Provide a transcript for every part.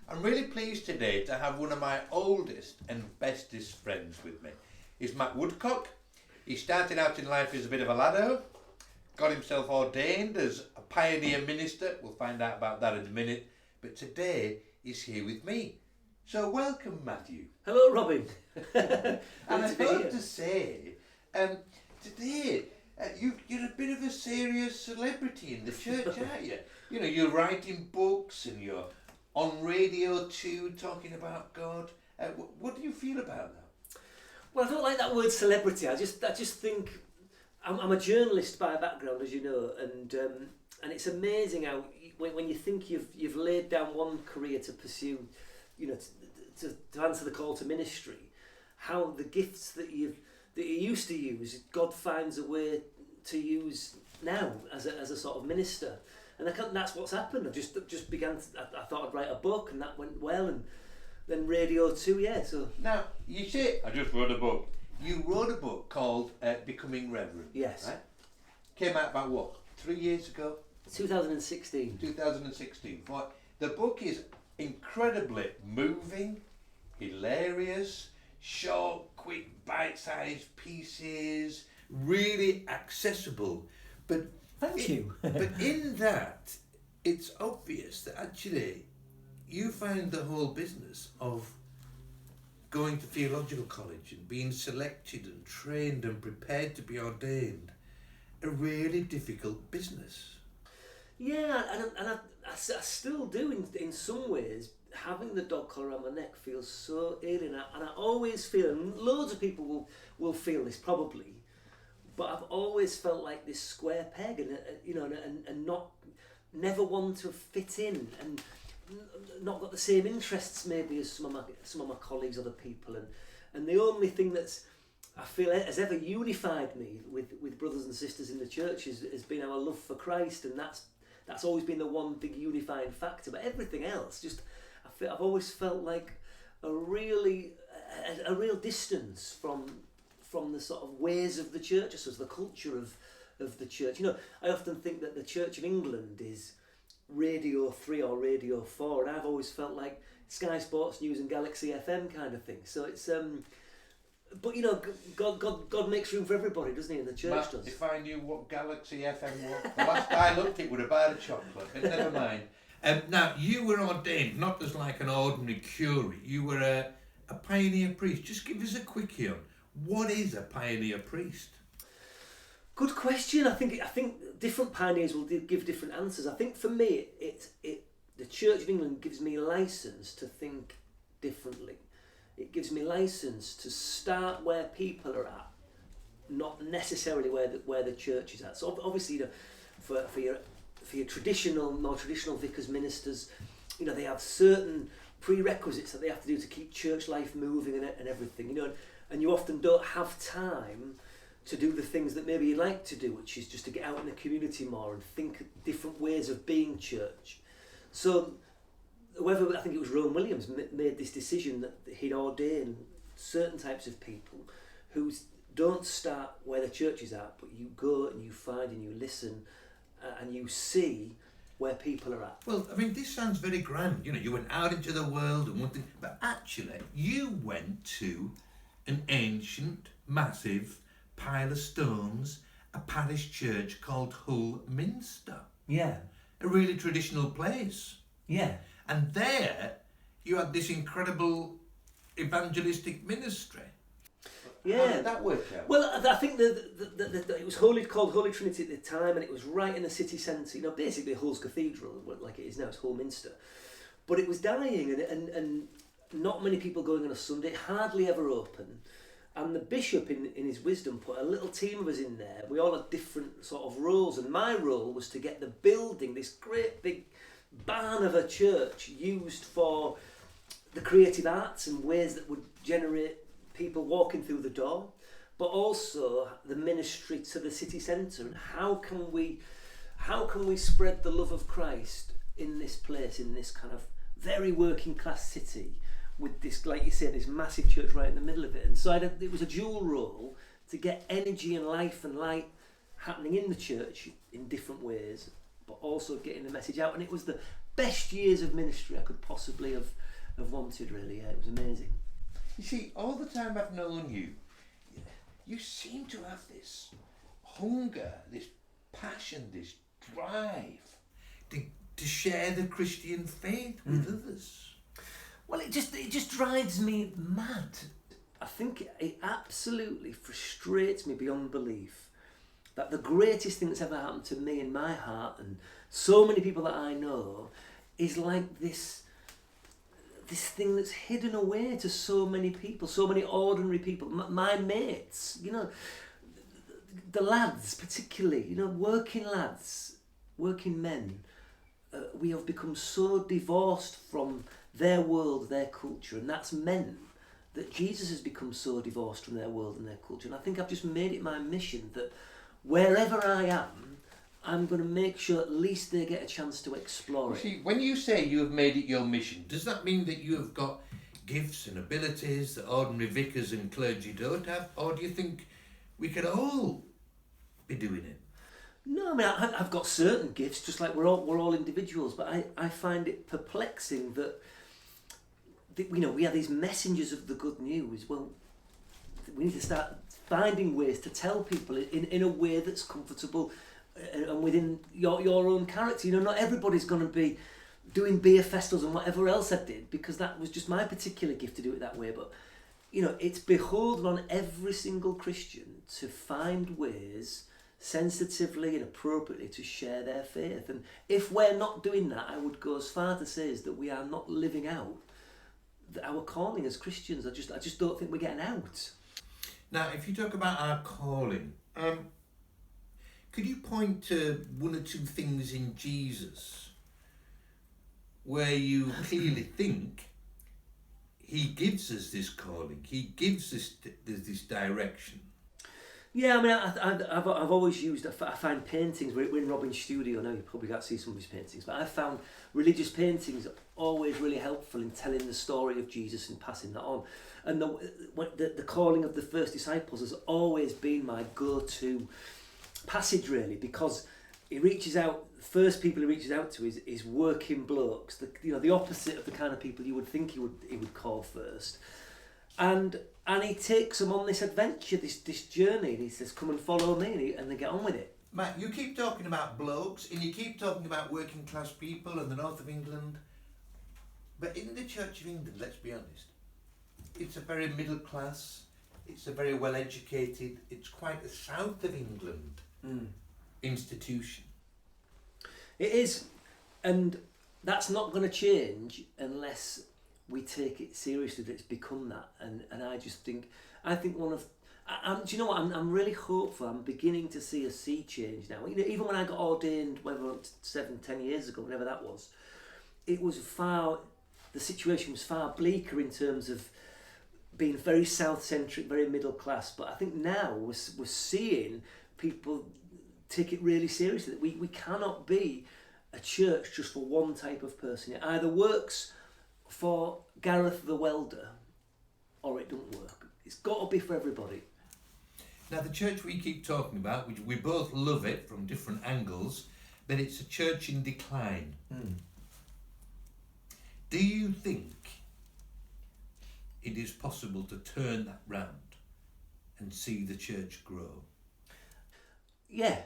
I'm really pleased today to have one of my oldest and bestest friends with me. He's Matt Woodcock. He started out in life as a bit of a laddo, got himself ordained as a pioneer minister. We'll find out about that in a minute. But today he's here with me. So welcome, Matthew. Hello, Robin. And I thought to say, today you're a bit of a serious celebrity in the church, aren't you? You know, you're writing books and you're on radio too, talking about God. What do you feel about that? Well, I don't like that word celebrity. I just think I'm a journalist by background, as you know, and it's amazing how when you think you've laid down one career to pursue, you know, to answer the call to ministry, how the gifts that you used to use, God finds a way to use now as a sort of minister. And that's what's happened. I just began. I thought I'd write a book, and that went well, and then radio too. Yeah. So now you say I just wrote a book. You wrote a book called Becoming Reverend. Yes. Right? Came out about what? 3 years ago. 2016. 2016. The book is incredibly moving, hilarious, short, quick, bite-sized pieces, really accessible, but. Thank you. But in that, it's obvious that actually you found the whole business of going to theological college and being selected and trained and prepared to be ordained a really difficult business. Yeah, and I still do in some ways. Having the dog collar around my neck feels so alien, and I always feel, and loads of people will feel this probably, but I've always felt like this square peg, and never want to fit in, and not got the same interests maybe as some of my colleagues, other people, and the only thing that's I feel has ever unified me with brothers and sisters in the church has been our love for Christ, and that's always been the one big unifying factor. But everything else, just I've always felt like a real distance from the sort of ways of the church, just as the culture of the church. You know, I often think that the Church of England is Radio 3 or Radio 4, and I've always felt like Sky Sports News and Galaxy FM kind of thing. So it's but you know, God makes room for everybody, doesn't he? And the church does. If I knew what Galaxy FM was, the last I looked, it would have had a chocolate. But never mind. Now you were ordained not as like an ordinary curate. You were a pioneer priest. Just give us a quickie on what is a pioneer priest. Good question. I think different pioneers will give different answers. I think for me, the Church of England gives me license to think differently. It gives me license to start where people are at, not necessarily where the church is at. So obviously, you know, for your more traditional vicars, ministers, you know, they have certain prerequisites that they have to do to keep church life moving and everything, you know, and you often don't have time to do the things that maybe you like to do, which is just to get out in the community more and think different ways of being church. So whoever, I think it was Rowan Williams, made this decision that he'd ordain certain types of people who don't start where the church is at, but you go and you find and you listen and you see where people are at. Well, I mean, this sounds very grand. You know, you went out into the world and one thing, but actually you went to an ancient, massive pile of stones, a parish church called Hullminster. Yeah. A really traditional place. Yeah. And there you had this incredible evangelistic ministry. Yeah. How did that work out? Well, I think it was called Holy Trinity at the time, and it was right in the city centre. You know, basically Hull's Cathedral, like it is now, it's Hullminster. But it was dying, and not many people going on a Sunday, hardly ever open. And the bishop, in his wisdom, put a little team of us in there. We all had different sort of roles, and my role was to get the building, this great big barn of a church, used for the creative arts and ways that would generate people walking through the door, but also the ministry to the city centre, and how can we spread the love of Christ in this place, in this kind of very working class city, with this, like you said, this massive church right in the middle of it. And so it was a dual role to get energy and life and light happening in the church in different ways, but also getting the message out. And it was the best years of ministry I could possibly have wanted, really. Yeah, it was amazing. You see, all the time I've known you, you seem to have this hunger, this passion, this drive to share the Christian faith with others. Well, it just drives me mad. I think it absolutely frustrates me beyond belief that the greatest thing that's ever happened to me in my heart and so many people that I know is like this thing that's hidden away to so many people, so many ordinary people, my mates, you know, the lads particularly, you know, working lads, working men. We have become so divorced from their world, their culture, and that's meant that Jesus has become so divorced from their world and their culture. And I think I've just made it my mission that wherever I am, I'm going to make sure at least they get a chance to explore it. See, when you say you have made it your mission, does that mean that you have got gifts and abilities that ordinary vicars and clergy don't have? Or do you think we could all be doing it? No, I mean, I've got certain gifts, just like we're all individuals, but I find it perplexing that, you know, we are these messengers of the good news. Well, we need to start finding ways to tell people in a way that's comfortable and within your own character. You know, not everybody's going to be doing beer festivals and whatever else I did, because that was just my particular gift to do it that way. But, you know, it's beholden on every single Christian to find ways sensitively and appropriately to share their faith. And if we're not doing that, I would go as far to say is that we are not living out our calling as Christians. I just don't think we're getting out. Now, if you talk about our calling, could you point to one or two things in Jesus where you clearly think he gives us this calling, he gives us this direction? Yeah, I mean, I've always used, I find paintings, we're in Robin's studio now, you probably can't see some of his paintings, but I found religious paintings always really helpful in telling the story of Jesus and passing that on. And the calling of the first disciples has always been my go-to passage, really, because he reaches out, the first people he reaches out to is working blokes, the opposite of the kind of people you would think he would call first. And he takes them on this adventure, this journey, and he says, come and follow me, and they get on with it. Matt, you keep talking about blokes, and you keep talking about working class people in the north of England, but in the Church of England, let's be honest, it's a very middle class, it's a very well educated, it's quite a south of England institution. It is, and that's not going to change unless we take it seriously that it's become that. And I think one of, do you know what, I'm really hopeful. I'm beginning to see a sea change now. You know, even when I got ordained, 7-10 years ago, whatever that was, the situation was far bleaker in terms of being very south-centric, very middle class. But I think now we're seeing people take it really seriously, that we cannot be a church just for one type of person. It either works for Gareth the welder or it don't work. It's got to be for everybody. Now, the church we keep talking about, which we both love it from different angles, but it's a church in decline. Do you think it is possible to turn that round and see the church grow? Yeah,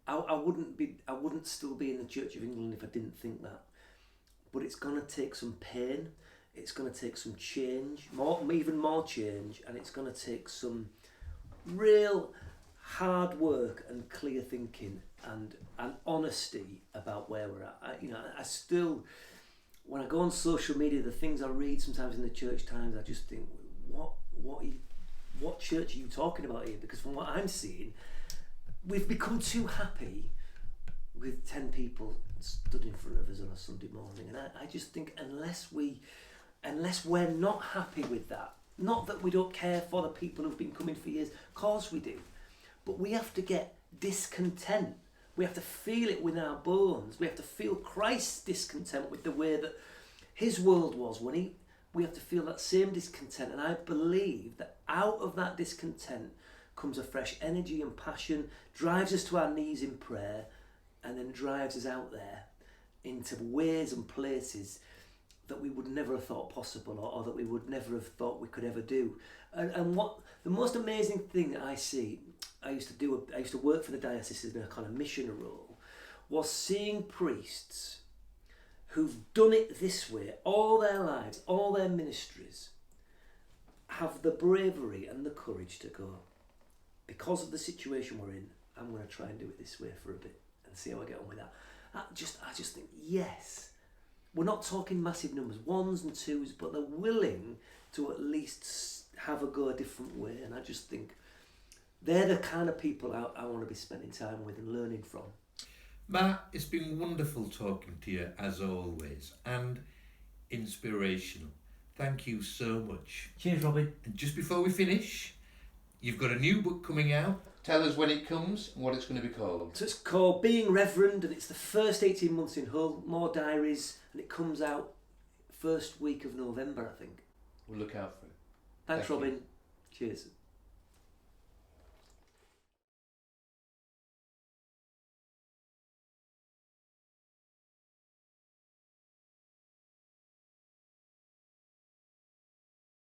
I wouldn't still be in the Church of England if I didn't think that. But it's going to take some pain, it's going to take some change, even more change, and it's going to take some real hard work and clear thinking and honesty about where we're at. I still, when I go on social media, the things I read sometimes in the Church Times, I just think, what church are you talking about here? Because from what I'm seeing, we've become too happy with 10 people stood in front of us on a Sunday morning, and I just think unless we're not happy with that, not that we don't care for the people who've been coming for years, of course we do, but we have to get discontent. We have to feel it with our bones. We have to feel Christ's discontent with the way that his world was when we have to feel that same discontent. And I believe that out of that discontent comes a fresh energy and passion, drives us to our knees in prayer, and then drives us out there into ways and places that we would never have thought possible, or that we would never have thought we could ever do. And what the most amazing thing that I see, I used to work for the diocese in a kind of missionary role, was seeing priests who've done it this way all their lives, all their ministries, have the bravery and the courage to go, because of the situation we're in, I'm going to try and do it this way for a bit and see how I get on with that. I just think, yes, we're not talking massive numbers, 1s and 2s, but they're willing to at least have a go a different way. And I just think they're the kind of people I want to be spending time with and learning from. Matt, it's been wonderful talking to you as always, and inspirational. Thank you so much. Cheers, Robin. And just before we finish, you've got a new book coming out. Tell us when it comes and what it's going to be called. So it's called Being Reverend, and it's the first 18 months in Hull, more diaries, and it comes out first week of November, I think. We'll look out for it. Thanks, Thank Robin. you. Cheers.